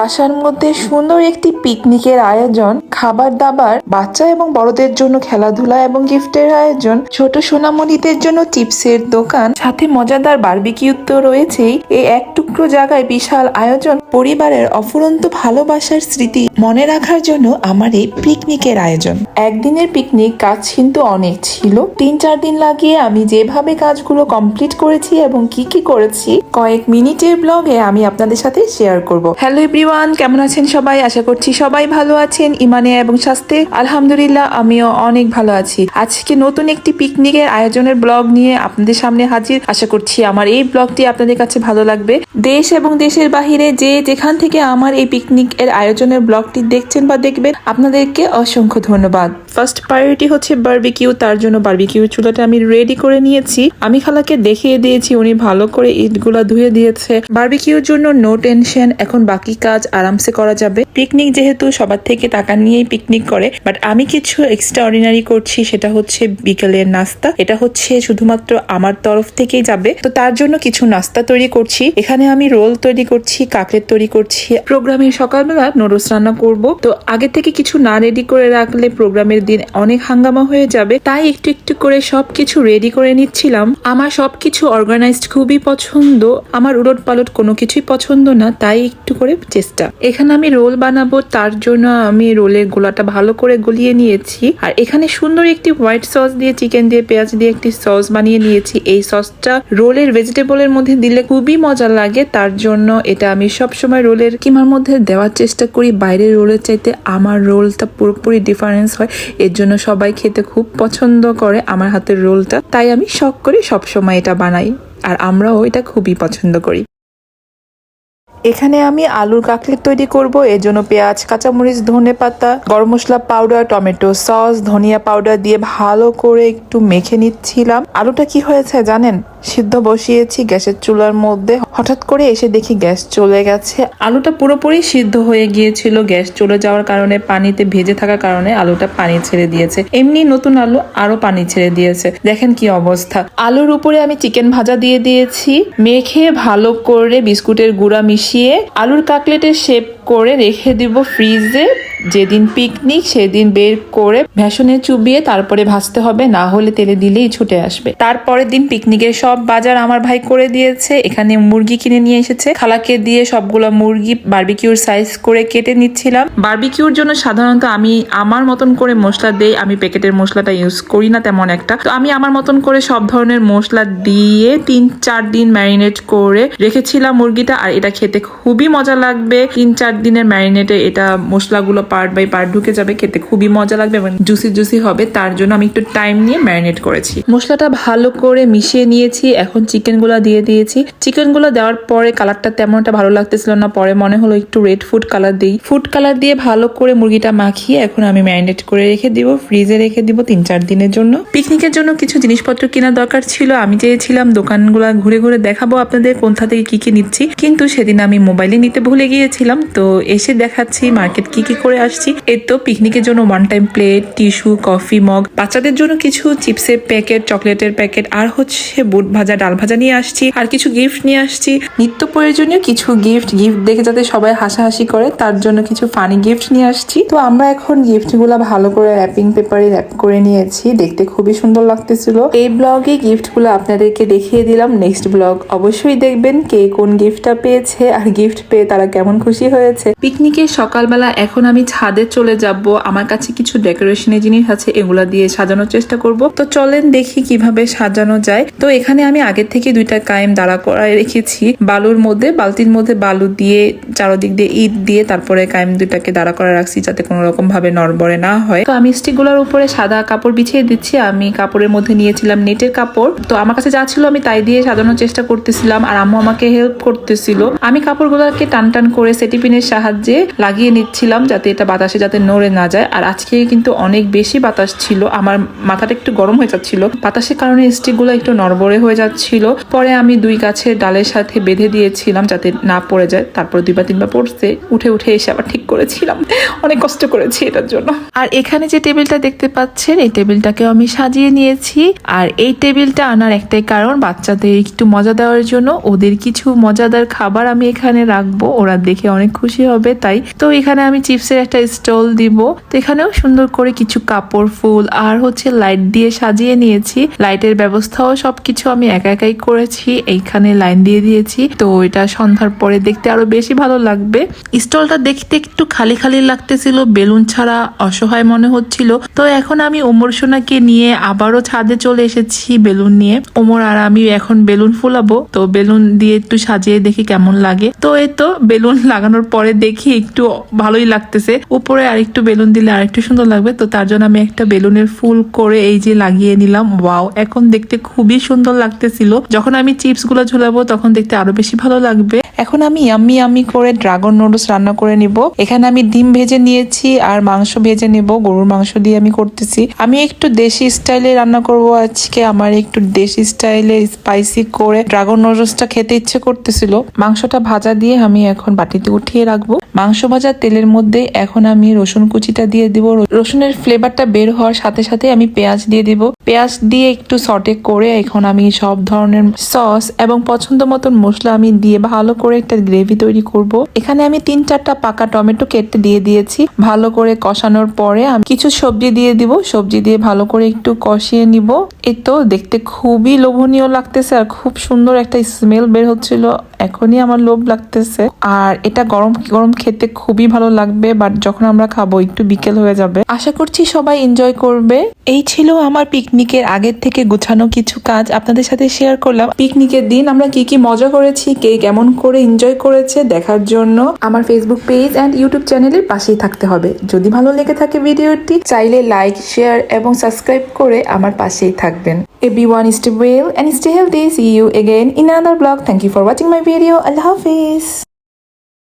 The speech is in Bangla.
বাসার মধ্যে সুন্দর একটি পিকনিকের আয়োজন, খাবার দাবার, বাচ্চা এবং বড়দের জন্য খেলাধুলা এবং গিফটের আয়োজন, ছোট সোনামণিদের জন্য চিপসের দোকান, সাথে মজাদার বারবিকিউ তো রয়েছেই। এই এক টুকরো জায়গায় বিশাল আয়োজন, পরিবারের অফুরন্ত ভালোবাসার স্মৃতি মনে রাখার জন্য আমার এই পিকনিকের আয়োজন। একদিনের পিকনিক কাজ কিন্তু অনেক ছিল। 3-4 দিন লাগিয়ে আমি যেভাবে কাজগুলো কমপ্লিট করেছি এবং কি কি করেছি কয়েক মিনিটের ব্লগে আমি আপনাদের সাথে শেয়ার করব। হ্যালো এভরিওয়ান, কেমন আছেন সবাই? আশা করছি সবাই ভালো আছেন ইমানে এবং স্বাস্থ্যে। আলহামদুলিল্লাহ আমিও অনেক ভালো আছি। আজকে নতুন একটি পিকনিকের আয়োজনের ব্লগ নিয়ে আপনাদের সামনে হাজির। আশা করছি আমার এই ব্লগটি আপনাদের কাছে ভালো লাগবে। দেশ এবং দেশের বাহিরে যে যেখান থেকে আমার এই পিকনিকের আয়োজনের ব্লগটি দেখছেন বা দেখবেন, আপনাদেরকে অসংখ্য ধন্যবাদ। ফার্স্ট প্রায়োরিটি হচ্ছে বারবিকিউ। তার জন্য বারবিকিউ চুলাটা আমি রেডি করে নিয়েছি। আমি খালাকে দেখিয়ে দিয়েছি, উনি ভালো করে ইটগুলা ধুয়ে দিয়েছে। বারবিকিউর জন্য নো টেনশন, এখন বাকি কাজ আরামসে করা যাবে। পিকনিক যেহেতু সবার থেকে টাকা নিয়েই পিকনিক করে, বাট আমি কিছু এক্সট্রা অর্ডিনারি করছি। সেটা হচ্ছে বিকেলের নাস্তা। এটা হচ্ছে শুধুমাত্র আমার তরফ থেকেই যাবে, তো তার জন্য কিছু নাস্তা তৈরি করছি। এখানে আমি রোল তৈরি করছি, কাকলেট তৈরি করছি। প্রোগ্রামে সকালবেলা নুডলস রান্না করব, তো আগে থেকে কিছু না রেডি করে রাখলে প্রোগ্রামের দিন অনেক হাঙ্গামা হয়ে যাবে, তাই একটু একটু করে সবকিছু রেডি করে নিচ্ছিলাম। আমার সবকিছু অর্গানাইজড খুবই পছন্দ, আমার উলট পালট কোনো কিছুই পছন্দ না, তাই একটু করে চেষ্টা। এখানে আমি রোল বানাবো, তার জন্য আমি রোলের গোলাটা ভালো করে গলিয়ে নিয়েছি। আর এখানে সুন্দর একটি হোয়াইট সস দিয়ে, চিকেন দিয়ে, পেঁয়াজ দিয়ে একটি সস বানিয়ে নিয়েছি। এই সসটা রোলের ভেজিটেবলের মধ্যে দিলে খুবই মজা লাগে, তার জন্য এটা আমি সবসময় রোলের কিমার মধ্যে দেওয়ার চেষ্টা করি। বাইরের রোলের চাইতে আমার রোলটা পুরোপুরি ডিফারেন্স হয়, এর জন্য সবাই খেতে খুব পছন্দ করে আমার হাতের রোলটা, তাই আমি শখ করে সবসময় এটা বানাই, আর আমরাও এটা খুবই পছন্দ করি। এখানে আমি আলুর কাকলেট তৈরি করব, এর জন্য পেঁয়াজ, কাঁচামরিচ, ধনেপাতা, গরম মশলা পাউডার, টমেটো সস, ধনিয়া পাউডার দিয়ে ভালো করে একটু মেখে নিচ্ছিলাম। আলুটা কি হয়েছে জানেন? সিদ্ধ বসিয়েছি গ্যাসের চুলার মধ্যে, হঠাৎ করে এসে দেখি গ্যাস চলে গেছে। আলুটা পুরোপুরি সিদ্ধ হয়ে গিয়েছিল, গ্যাস চলে যাওয়ার কারণে, পানিতে ভেজে থাকার কারণে আলুটা পানি ছেড়ে দিয়েছে। এমনি নতুন আলু আরো পানি ছেড়ে দিয়েছে, দেখেন কি অবস্থা। আলুর উপরে আমি চিকেন ভাজা দিয়ে দিয়েছি, মেখে ভালো করে বিস্কুটের গুঁড়া মিশিয়ে আলুর কাকলেটের শেপ করে রেখে দিব ফ্রিজে। যেদিন পিকনিক সেদিন বের করে ভেষনে চুবিয়ে তারপরে ভাজতে হবে, না হলে তেলে দিলেই ছুটে আসবে। তারপরের দিন পিকনিকের সব বাজার আমার ভাই করে দিয়েছে। এখানে মুরগি কিনে নিয়ে এসেছে, খালাকে দিয়ে সবগুলা মুরগি বারবিকিউর সাইজ করে কেটে নিচ্ছিলাম। বারবিকিউর জন্য সাধারণত আমি আমার মতন করে মশলা দেই, আমি প্যাকেটের মশলাটা ইউজ করি না তেমন একটা, তো আমি আমার মতন করে সব ধরনের মশলা দিয়ে 3-4 দিন ম্যারিনেট করে রেখেছিলাম মুরগিটা। আর এটা খেতে খুবই মজা লাগবে। 3-4 দিনের ম্যারিনেটে এটা মশলাগুলো পার্ট বাই পার্ট ঢুকে যাবে, খেতে খুবই মজা লাগবে এবং জুসি জুসি হবে। তার জন্য আমি একটু টাইম নিয়ে ম্যারিনেট করেছি। মশলাটা ভালো করে মিশিয়ে নিয়েছি, এখন চিকেন গুলা দিয়ে দিয়েছি। চিকেন গুলো দেওয়ার পরে কালারটা তেমন একটা ভালো লাগতেছিল না, পরে মনে হলো একটু রেড ফুড কালার দিই। ফুড কালার দিয়ে ভালো করে মুরগিটা মাখিয়ে এখন আমি ম্যারিনেট করে রেখে দিব, ফ্রিজে রেখে দিব 3-4 দিনের জন্য। পিকনিকের জন্য কিছু জিনিসপত্র কেনা দরকার ছিল। আমি চেয়েছিলাম দোকানগুলা ঘুরে ঘুরে দেখাবো আপনাদের কোথা থেকে কি কি নিচ্ছি, কিন্তু সেদিন আমি মোবাইলে নিতে ভুলে গিয়েছিলাম, তো এসে দেখাচ্ছি মার্কেট কি কি করে আসছি। এর তো পিকনিকের জন্য one time plate, tissue, coffee mug, বাচ্চাদের জন্য কিছু চিপসের প্যাকেট, চকলেটের প্যাকেট, আর হচ্ছে বুট ভাজা, ডাল ভাজা নিয়ে আসছি, আর কিছু গিফট নিয়ে আসছি, নিত্য প্রয়োজনীয় কিছু গিফট দেখে যাতে সবাই হাসাহাসি করে তার জন্য কিছু ফানি গিফট নিয়ে আসছি। তো আমরা এখন গিফট গুলা ভালো করে র্যাপিং পেপারে র্যাপ করে নিয়েছি, দেখতে খুবই সুন্দর লাগতেছিল। এই ব্লগে গিফট গুলো আপনাদেরকে দেখিয়ে দিলাম, নেক্সট ব্লগ অবশ্যই দেখবেন কে কোন গিফটটা পেয়েছে আর গিফট পেয়ে তারা কেমন খুশি হয়েছে। পিকনিকের সকালবেলা এখন আমি ছাদে চলে যাব, আমার কাছে কিছু ডেকোরেশনের জিনিস আছে, এগুলা দিয়ে সাজানোর চেষ্টা করব। তো চলেন দেখি কিভাবে সাজানো যায়। তো এখানে আমি আগের থেকে 2টা কায়েম দাঁড়া করায় রেখেছি, বালুর মধ্যে, বালতির মধ্যে বালু দিয়ে চারদিক দিয়ে ইট দিয়ে তারপরে কায়েম 2টাকে দাঁড়া করা রাখছি যাতে কোনো রকম ভাবে নড়বড়ে না হয়। তো আমি স্টিকগুলোর উপরে সাদা কাপড় বিছিয়ে দিচ্ছি। আমি কাপড়ের মধ্যে নিয়েছিলাম নেটের কাপড়, তো আমার কাছে যা ছিল আমি তাই দিয়ে সাজানোর চেষ্টা করতেছিলাম, আর আম্মু আমাকে হেল্প করতেছিল। আমি কাপড়গুলোকে টান টান করে সেটিপিনের সাহায্যে লাগিয়ে নিচ্ছিলাম যাতে এটা বাতাসে যাতে নড়ে না যায়। আর আজকে কিন্তু অনেক বেশি বাতাস ছিল, আমার মাথাটা একটু গরম হয়ে যাচ্ছিল, বাতাসের কারণে স্টিকগুলো একটু নড়বড়ে হয়ে যাচ্ছিল। পরে আমি 2 গাছের ডালের সাথে বেঁধে দিয়েছিলাম যাতে না পড়ে যায়, তারপর 2-3 বার পড়ছে, উঠে এসে আবার ঠিক করেছিলাম। অনেক কষ্ট করেছি এটার জন্য। আর এখানে যে টেবিলটা দেখতে পাচ্ছেন, এই টেবিলটাকেও আমি সাজিয়ে নিয়েছি। আর এই টেবিলটা আনার একটাই কারণ, বাচ্চাদের একটু মজা দেওয়ার জন্য। ওদের কিছু মজাদার খাবার আমি এখানে রাখবো, ওরা দেখে অনেক খুশি খুশি হবে তাই। তো এখানে আমি চিপসের একটা স্টল দিব, তো এখানেও সুন্দর করে কিছু কাপড়, ফুল আর হচ্ছে লাইট দিয়ে সাজিয়ে নিয়েছি। লাইটের ব্যবস্থাও সবকিছু আমি একা একাই করেছি, এইখানে লাইন দিয়ে দিয়েছি। তো এটা সন্ধ্যার পরে দেখতে আরো বেশি ভালো লাগবে। স্টলটা দেখতে একটু খালি খালি লাগতেছিল, বেলুন ছাড়া অসহায় মনে হচ্ছিল। তো এখন আমি ওমর সোনাকে নিয়ে আবারও ছাদে চলে এসেছি বেলুন নিয়ে। ওমর আর আমি এখন বেলুন ফুলাবো, তো বেলুন দিয়ে একটু সাজিয়ে দেখি কেমন লাগে। তো এই তো বেলুন লাগানোর পরে দেখি একটু ভালোই লাগতেছে, উপরে আর একটু বেলুন দিলে আর একটু সুন্দর লাগবে। তো তার জন্য আমি একটা বেলুনের ফুল করে এই যে লাগিয়ে নিলাম। ওয়াও, এখন দেখতে খুবই সুন্দর লাগতেছিল। যখন আমি চিপস গুলো ঝুলাবো তখন দেখতে আরো বেশি ভালো লাগবে। এখন আমি ইয়াম্মি ইয়াম্মি করে ড্রাগন নুডলস রান্না করে নিব। এখানে আমি ডিম ভেজে নিয়েছি আর মাংস ভেজে নিব, গরুর মাংস দিয়ে আমি করতেছি। আমি একটু দেশি স্টাইলে রান্না করব আজকে, আমার একটু দেশি স্টাইলে স্পাইসি করে ড্রাগন নুডলসটা খেতে ইচ্ছে করতেছিল। মাংসটা ভাজা দিয়ে আমি এখন বাটিতে উঠিয়ে রাখবো। মাংস ভাজা তেলের মধ্যে এখন আমি রসুন কুচিটা দিয়ে দিব। রসুনের ফ্লেভারটা বের হওয়ার সাথে সাথে আমি পেঁয়াজ দিয়ে দিব। পেঁয়াজ দিয়ে একটু সটে করে এখন আমি সব ধরনের সস এবং পছন্দ মতন মশলা আমি দিয়ে ভালো করে একটা গ্রেভি তৈরি করব। এখানে আমি 3-4টা পাকা টমেটো কেটে দিয়ে দিয়েছি। ভালো করে কষানোর পরে আমি কিছু সবজি দিয়ে দিব। সবজি দিয়ে ভালো করে একটু কষিয়ে নিব। এই তো দেখতে খুবই লোভনীয় লাগতেছে আর খুব সুন্দর একটা স্মেল বের হচ্ছিল, এখনই আমার লোভ লাগতেছে। আর এটা গরম গরম খেতে খুবই ভালো লাগবে, বাট যখন আমরা খাবো একটু বিকেল হয়ে যাবে। আশা করছি সবাই এনজয় করবে। এই ছিল আমার পিকনিকের আগের থেকে গোছানো কিছু কাজ, আপনাদের সাথে শেয়ার করলাম। পিকনিকের দিন আমরা কি কি মজা করেছি, কে কেমন করে এনজয় করেছে দেখার জন্য আমার ফেসবুক পেজ এন্ড ইউটিউব চ্যানেলের পাশেই থাকতে হবে। যদি ভালো লেগে থাকে ভিডিওটি, চাইলে লাইক, শেয়ার এবং সাবস্ক্রাইব করে আমার পাশেই থাকবেন। Everyone stay well and stay healthy. See you again in another vlog. Thank you for watching my video. Allah Hafiz.